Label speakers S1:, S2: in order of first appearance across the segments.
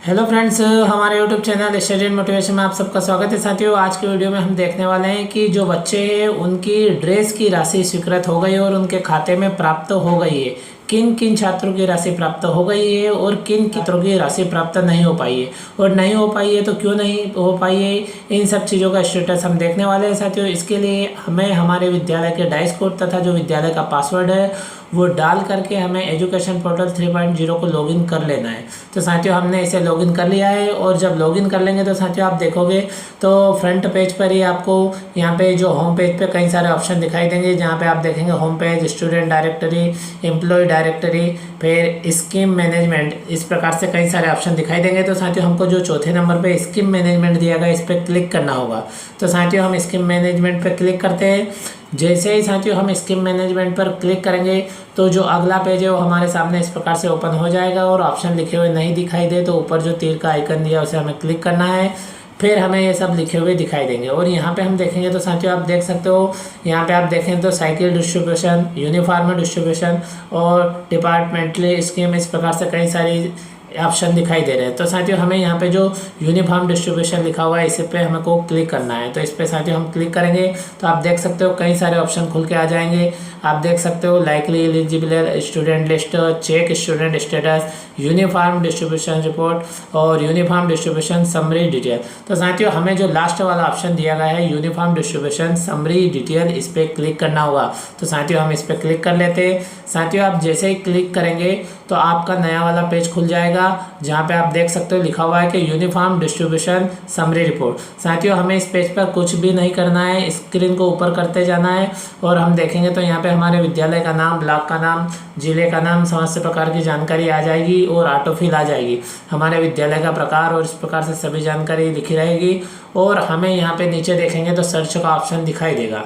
S1: Hello friends, हमारे YouTube channel study and motivation में आप सबका स्वागत है। साथियों, आज की वीडियो में हम देखने वाले हैं कि जो बच्चे हैं उनकी ड्रेस की राशि स्वीकृत हो गई और उनके खाते में प्राप्त हो गई है। किन किन छात्रों की राशि प्राप्त हो गई है और किन छात्रों की राशि प्राप्त नहीं हो पाई है, और नहीं हो पाई है तो क्यों नहीं हो पाई है, इन सब चीज़ों का स्टेटस हम देखने वाले हैं। साथियों, इसके लिए हमें हमारे विद्यालय के डाइस कोड तथा जो विद्यालय का पासवर्ड है वो डाल करके हमें एजुकेशन पोर्टल 3.0 को लॉगिन कर लेना है। तो साथियों, हमने इसे लॉगिन कर लिया है और जब लॉगिन कर लेंगे तो साथियों आप देखोगे तो फ्रंट पेज पर ही आपको यहाँ पे जो होम पेज पे कई सारे ऑप्शन दिखाई देंगे, जहाँ पे आप देखेंगे home page, student directory, employ directory, फिर स्कीम मैनेजमेंट, इस प्रकार से कई सारे ऑप्शन दिखाई देंगे। तो साथियों, हमको जो चौथे नंबर पे स्कीम मैनेजमेंट दिया गया इस पर क्लिक करना होगा। तो साथियों, हम स्कीम मैनेजमेंट पर क्लिक करते हैं। जैसे ही साथियों हम स्कीम मैनेजमेंट पर क्लिक करेंगे तो जो अगला पेज है वो हमारे सामने इस प्रकार से ओपन हो जाएगा और ऑप्शन लिखे हुए नहीं दिखाई दे तो ऊपर जो तीर का आइकन दिया उसे हमें क्लिक करना है। फिर हमें ये सब लिखे हुए दिखाई देंगे और यहाँ पे हम देखेंगे तो साथियों आप देख सकते हो, यहाँ पे आप देखें तो साइकिल डिस्ट्रीब्यूशन, यूनिफॉर्म डिस्ट्रीब्यूशन और डिपार्टमेंटली स्कीम, इस प्रकार से कई सारी ऑप्शन दिखाई दे रहे हैं। तो साथियों हमें यहाँ पे जो यूनिफॉर्म डिस्ट्रीब्यूशन लिखा हुआ है इस पे हमें को क्लिक करना है। तो इस पे साथियों हम क्लिक करेंगे तो आप देख सकते हो कई सारे ऑप्शन खुल के आ जाएंगे। आप देख सकते हो likely eligible student list, check student status, uniform distribution report और यूनिफॉर्म डिस्ट्रीब्यूशन समरी डिटेल। तो साथियों हमें जो लास्ट वाला ऑप्शन दिया गया है यूनिफॉर्म डिस्ट्रीब्यूशन समरी डिटेल, इस पर क्लिक करना होगा। तो साथियों हम इस पर क्लिक कर लेते हैं। साथियों आप जैसे ही क्लिक करेंगे तो आपका नया वाला पेज खुल जाएगा, जहाँ पे आप देख सकते हो लिखा हुआ है कि यूनिफॉर्म डिस्ट्रीब्यूशन समरी रिपोर्ट। साथियों हमें इस पेज पर कुछ भी नहीं करना है, स्क्रीन को ऊपर करते जाना है और हम देखेंगे तो यहाँ पे हमारे विद्यालय का नाम, ब्लॉक का नाम, जिले का नाम, समस्त प्रकार की जानकारी आ जाएगी और ऑटोफिल आ जाएगी। हमारे विद्यालय का प्रकार और इस प्रकार से सभी जानकारी लिखी रहेगी और हमें यहाँ पे नीचे देखेंगे तो सर्च का ऑप्शन दिखाई देगा।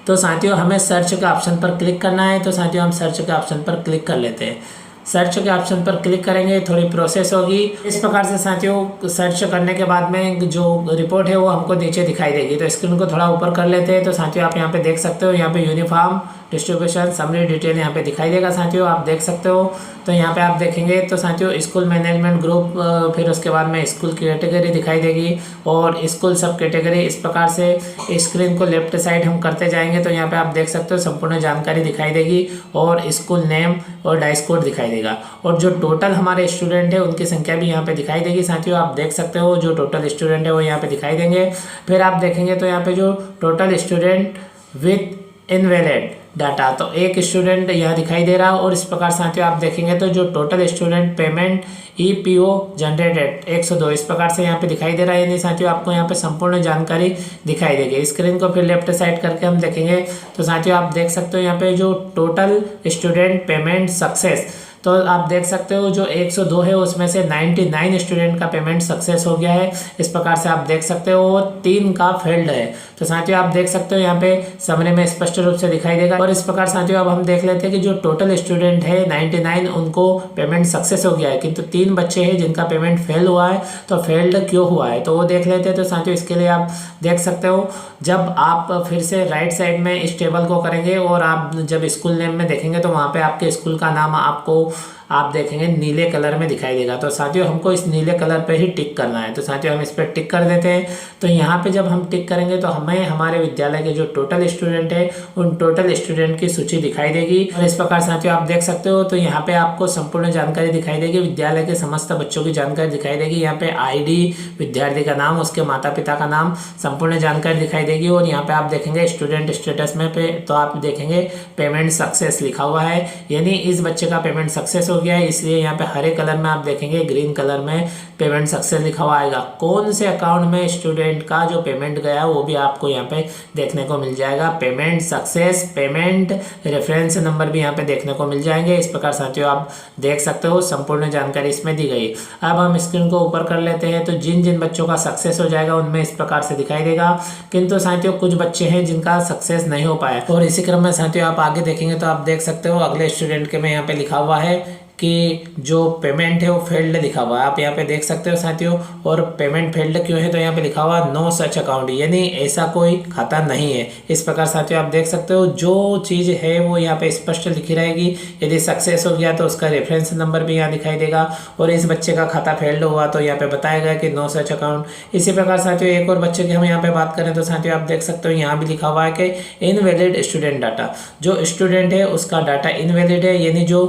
S1: तो साथियों हमें सर्च के ऑप्शन पर क्लिक करना है। तो साथियों हम सर्च के ऑप्शन पर क्लिक कर लेते हैं। सर्च के ऑप्शन पर क्लिक करेंगे, थोड़ी प्रोसेस होगी। इस प्रकार से साथियों सर्च करने के बाद में जो रिपोर्ट है वो हमको नीचे दिखाई देगी। तो स्क्रीन को थोड़ा ऊपर कर लेते हैं। तो साथियों आप यहाँ पे देख सकते हो, यहाँ पे यूनिफॉर्म डिस्ट्रीब्यूशन समरी डिटेल यहाँ पे दिखाई देगा। साथियों आप देख सकते हो तो यहाँ पे आप देखेंगे तो साथियों स्कूल मैनेजमेंट ग्रुप, फिर उसके बाद में स्कूल की कैटेगरी दिखाई देगी और स्कूल सब कैटेगरी। इस प्रकार से स्क्रीन को लेफ्ट साइड हम करते जाएंगे तो यहाँ पे आप देख सकते हो संपूर्ण जानकारी दिखाई देगी और स्कूल नेम और डाइस कोड दिखाई देगा और जो टोटल हमारे स्टूडेंट है उनकी संख्या भी यहाँ पे दिखाई देगी। साथियों आप देख सकते हो जो टोटल स्टूडेंट है वो यहाँ पे दिखाई देंगे। फिर आप देखेंगे तो यहाँ पे जो total student with invalid data, तो एक स्टूडेंट यहाँ दिखाई दे रहा है और इस प्रकार साथियों आप देखेंगे तो जो total student payment EPO generated 102, इस प्रकार से यहाँ पे दिखाई दे रहा है। यानी साथियों आपको यहाँ पे संपूर्ण जानकारी दिखाई देगी। स्क्रीन को फिर लेफ्ट साइड करके हम देखेंगे तो साथियों आप देख सकते हो यहाँ पे जो टोटल स्टूडेंट पेमेंट सक्सेस, तो आप देख सकते हो जो 102 है उसमें से 99 स्टूडेंट का पेमेंट सक्सेस हो गया है। इस प्रकार से आप देख सकते हो 3 का फेल्ड है। तो साथियों आप देख सकते हो यहाँ पे समरी में स्पष्ट रूप से दिखाई देगा। और इस प्रकार साथियों अब हम देख लेते हैं कि जो टोटल स्टूडेंट है 99 उनको पेमेंट सक्सेस हो गया है, किंतु 3 बच्चे हैं जिनका पेमेंट फेल हुआ है। तो फेल्ड क्यों हुआ है तो वो देख लेते हैं। तो साथियों इसके लिए आप देख सकते हो, जब आप फिर से राइट साइड में इस टेबल को करेंगे और आप जब स्कूल नेम में देखेंगे तो वहाँ पे आपके स्कूल का नाम आपको आप देखेंगे नीले कलर में दिखाई देगा। तो साथियों हमको इस नीले कलर पे ही टिक करना है। तो साथियों हम इस पर टिक कर देते हैं। तो यहाँ पे जब हम टिक करेंगे तो हमें हमारे विद्यालय के जो टोटल स्टूडेंट है उन टोटल स्टूडेंट की सूची दिखाई देगी। और इस प्रकार साथियों आप देख सकते हो तो यहाँ पे आपको संपूर्ण जानकारी दिखाई देगी, विद्यालय के समस्त बच्चों की जानकारी दिखाई देगी। यहाँ पे ID, विद्यार्थी का नाम, उसके माता पिता का नाम, संपूर्ण जानकारी दिखाई देगी। और यहाँ पे आप देखेंगे स्टूडेंट स्टेटस में पे तो आप देखेंगे पेमेंट सक्सेस लिखा हुआ है, यानी इस बच्चे का पेमेंट सक्सेस हो गया है। इसलिए यहाँ पे हरे कलर में आप देखेंगे ग्रीन कलर में पेमेंट सक्सेस लिखा हुआ आएगा। कौन से अकाउंट में स्टूडेंट का जो पेमेंट गया वो भी आपको यहाँ पे देखने को मिल जाएगा। Payment success, payment reference number भी यहाँ पे देखने को मिल जाएंगे। इस प्रकार साथियों आप देख सकते हो संपूर्ण जानकारी इसमें दी गई। अब हम स्क्रीन को ऊपर कर लेते हैं तो जिन जिन बच्चों का सक्सेस हो जाएगा उनमें इस प्रकार से दिखाई देगा, किंतु साथियों कुछ बच्चे हैं जिनका सक्सेस नहीं हो पाया। और इसी क्रम में साथियों आप आगे देखेंगे तो आप देख सकते हो अगले स्टूडेंट के में यहाँ पे लिखा हुआ है कि जो पेमेंट है वो फेल्ड लिखा हुआ है, आप यहाँ पे देख सकते हो साथियों। और पेमेंट फेल्ड क्यों है, तो यहाँ पे लिखा हुआ नो सच अकाउंट, यानी ऐसा कोई खाता नहीं है। इस प्रकार साथियों आप देख सकते हो जो चीज़ है वो यहाँ पे स्पष्ट लिखी रहेगी। यदि सक्सेस हो गया तो उसका रेफरेंस नंबर भी यहाँ दिखाई देगा, और इस बच्चे का खाता फेल्ड हुआ तो यहाँ पे बताएगा कि नो सच अकाउंट। इसी प्रकार साथियों एक और बच्चे की हम यहाँ पे बात करें तो साथियों आप देख सकते हो यहाँ भी लिखा हुआ है कि इनवैलिड स्टूडेंट डाटा, जो स्टूडेंट है उसका डाटा इनवैलिड है, यानी जो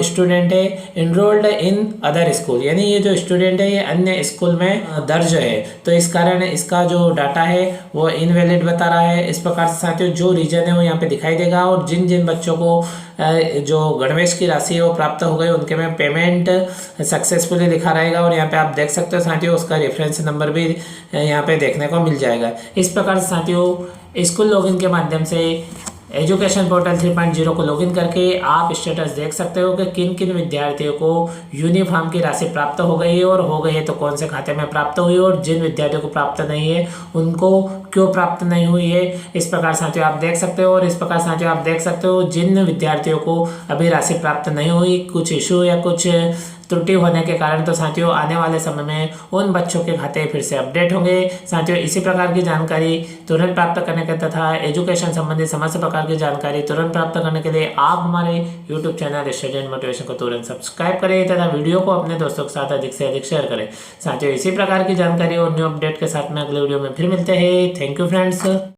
S1: स्टूडेंट है इनरोल्ड इन अदर स्कूल, यानी ये जो स्टूडेंट है ये अन्य स्कूल में दर्ज है, तो इस कारण इसका जो डाटा है वो इनवैलिड बता रहा है। इस प्रकार से साथियों जो रीजन है वो यहाँ पे दिखाई देगा, और जिन जिन बच्चों को जो गणवेश की राशि है वो प्राप्त हो गई उनके में पेमेंट सक्सेसफुली लिखा रहेगा, और यहाँ पे आप देख सकते हो साथियों उसका रेफरेंस नंबर भी यहाँ पे देखने को मिल जाएगा। इस प्रकार से साथियों स्कूल लॉगिन के माध्यम से एजुकेशन पोर्टल 3.0 को लॉगिन करके आप स्टेटस देख सकते हो कि किन किन विद्यार्थियों को यूनिफॉर्म की राशि प्राप्त हो गई है, और हो गई है तो कौन से खाते में प्राप्त हुई, और जिन विद्यार्थियों को प्राप्त नहीं है उनको क्यों प्राप्त नहीं हुई है। इस प्रकार साथियों आप देख सकते हो। और इस प्रकार साथियों आप देख सकते हो जिन विद्यार्थियों को अभी राशि प्राप्त नहीं हुई, कुछ इशू या कुछ त्रुटि होने के कारण, तो साथियों आने वाले समय में उन बच्चों के खाते फिर से अपडेट होंगे। साथियों इसी प्रकार की जानकारी तुरंत प्राप्त करने के तथा एजुकेशन संबंधी समस्त प्रकार की जानकारी तुरंत प्राप्त करने के लिए आप हमारे यूट्यूब चैनल स्टूडेंट मोटिवेशन को तुरंत सब्सक्राइब करें तथा वीडियो को अपने दोस्तों के साथ अधिक से अधिक शेयर करें। साथियों इसी प्रकार की जानकारी और न्यू अपडेट के साथ में अगले वीडियो में फिर मिलते हैं। Thank you friends.